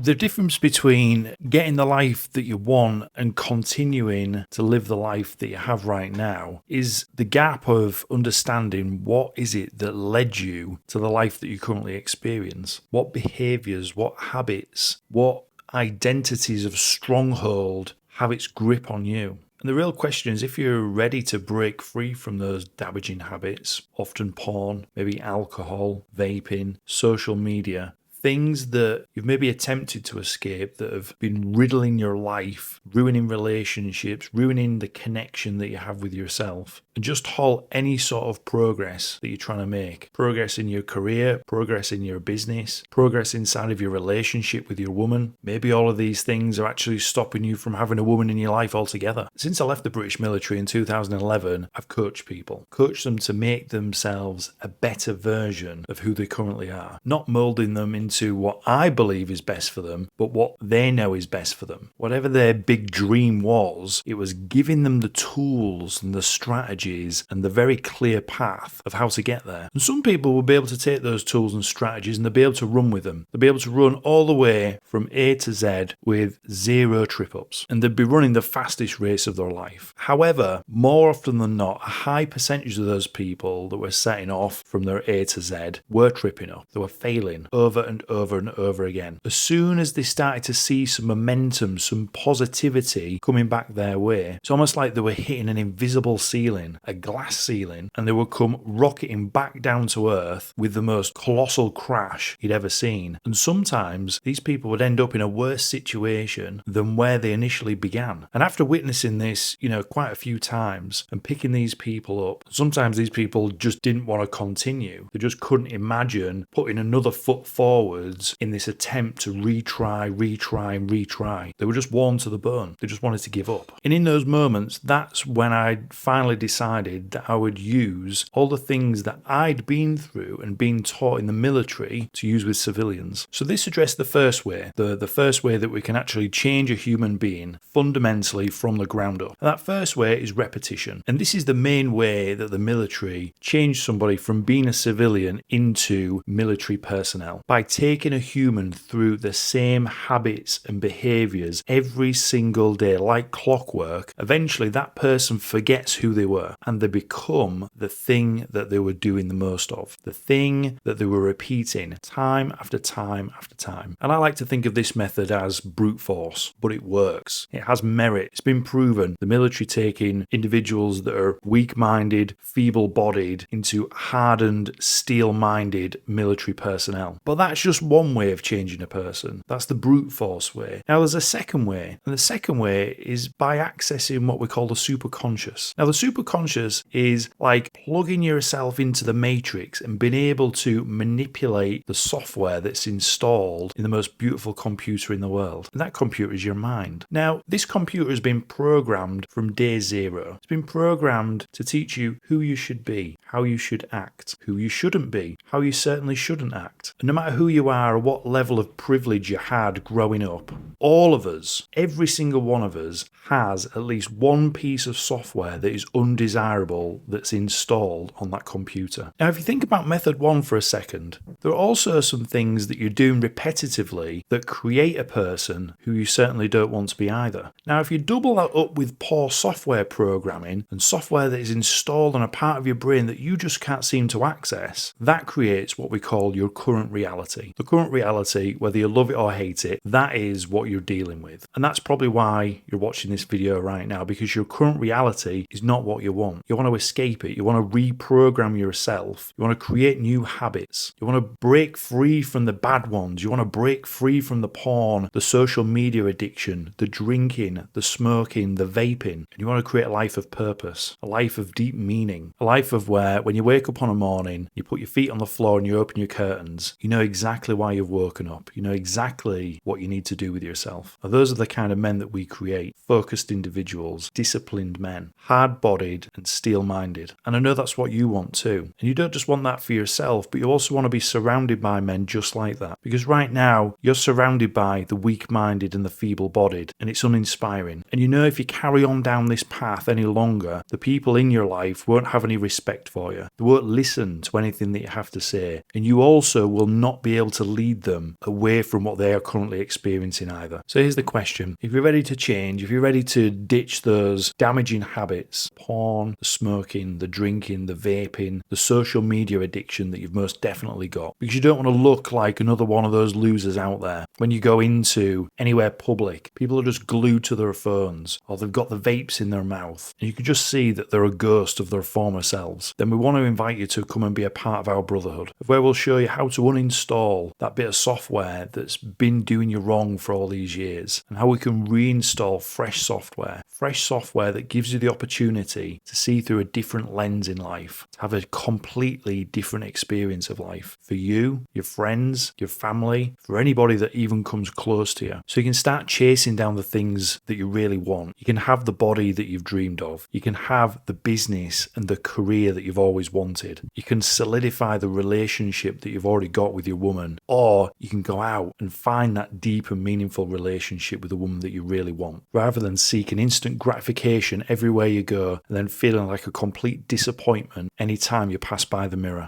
The difference between getting the life that you want and continuing to live the life that you have right now is the gap of understanding what is it that led you to the life that you currently experience. What behaviors, what habits, what identities of stronghold have its grip on you. And the real question is if you're ready to break free from those damaging habits, often porn, maybe alcohol, vaping, social media, things that you've maybe attempted to escape that have been riddling your life, ruining relationships, ruining the connection that you have with yourself, and just halt any sort of progress that you're trying to make. Progress in your career, progress in your business, progress inside of your relationship with your woman. Maybe all of these things are actually stopping you from having a woman in your life altogether. Since I left the British military in 2011, I've coached people. Coached them to make themselves a better version of who they currently are. Not moulding them into what I believe is best for them, but what they know is best for them. Whatever their big dream was, it was giving them the tools and the strategies and the very clear path of how to get there. And some people will be able to take those tools and strategies and they'll be able to run with them. They'll be able to run all the way from A to Z with 0 trip-ups. And they'll be running the fastest race of their life. However, more often than not, a high percentage of those people that were setting off from their A to Z were tripping up. They were failing over and over again. As soon as they started to see some momentum, some positivity coming back their way, it's almost like they were hitting an invisible ceiling, a glass ceiling, and they would come rocketing back down to earth with the most colossal crash you'd ever seen. And sometimes these people would end up in a worse situation than where they initially began. And after witnessing this, quite a few times and picking these people up, sometimes these people just didn't want to continue. They just couldn't imagine putting another foot forwards in this attempt to retry. They were just worn to the bone. They just wanted to give up. And in those moments, that's when I finally decided that I would use all the things that I'd been through and been taught in the military to use with civilians. So this addressed the first way, the first way that we can actually change a human being fundamentally from the ground up. And that first way is repetition. And this is the main way that the military changed somebody from being a civilian into military personnel. By taking a human through the same habits and behaviors every single day, like clockwork, eventually that person forgets who they were and they become the thing that they were doing the most of, the thing that they were repeating time after time after time. And I like to think of this method as brute force, but it works. It has merit. It's been proven. The military taking individuals that are weak-minded, feeble-bodied into hardened, steel-minded military personnel. But that's just one way of changing a person. That's the brute force way. Now there's a second way, and the second way is by accessing what we call the superconscious. Now the superconscious is like plugging yourself into the matrix and being able to manipulate the software that's installed in the most beautiful computer in the world. And that computer is your mind. Now this computer has been programmed from day zero. It's been programmed to teach you who you should be, how you should act, who you shouldn't be, how you certainly shouldn't act. And no matter who you are or what level of privilege you had growing up, all of us, every single one of us, has at least one piece of software that is undesirable that's installed on that computer. Now, if you think about method one for a second, there are also some things that you're doing repetitively that create a person who you certainly don't want to be either. Now, if you double that up with poor software programming and software that is installed on a part of your brain that you just can't seem to access, that creates what we call your current reality. The current reality, whether you love it or hate it, that is what you're dealing with. And that's probably why you're watching this video right now, because your current reality is not what you want. You want to escape it. You want to reprogram yourself. You want to create new habits. You want to break free from the bad ones. You want to break free from the porn, the social media addiction, the drinking, the smoking, the vaping. And you want to create a life of purpose, a life of deep meaning, a life of where when you wake up on a morning, you put your feet on the floor and you open your curtains, you know exactly why you've woken up. You know exactly what you need to do with yourself. yourself. Now, those are the kind of men that we create. Focused individuals, disciplined men, hard-bodied and steel-minded. And I know that's what you want too. And you don't just want that for yourself, but you also want to be surrounded by men just like that. Because right now, you're surrounded by the weak-minded and the feeble-bodied, and it's uninspiring. And you know if you carry on down this path any longer, the people in your life won't have any respect for you. They won't listen to anything that you have to say. And you also will not be able to lead them away from what they are currently experiencing either. So here's the question. If you're ready to change, if you're ready to ditch those damaging habits, porn, the smoking, the drinking, the vaping, the social media addiction that you've most definitely got, because you don't want to look like another one of those losers out there. When you go into anywhere public, people are just glued to their phones, or they've got the vapes in their mouth, and you can just see that they're a ghost of their former selves. Then we want to invite you to come and be a part of our brotherhood, where we'll show you how to uninstall that bit of software that's been doing you wrong for all these years, and how we can reinstall fresh software that gives you the opportunity to see through a different lens in life, to have a completely different experience of life for you, your friends, your family, for anybody that even comes close to you. So you can start chasing down the things that you really want. You can have the body that you've dreamed of. You can have the business and the career that you've always wanted. You can solidify the relationship that you've already got with your woman, or you can go out and find that deep and meaningful relationship with the woman that you really want, rather than seek an instant gratification everywhere you go and then feeling like a complete disappointment anytime you pass by the mirror.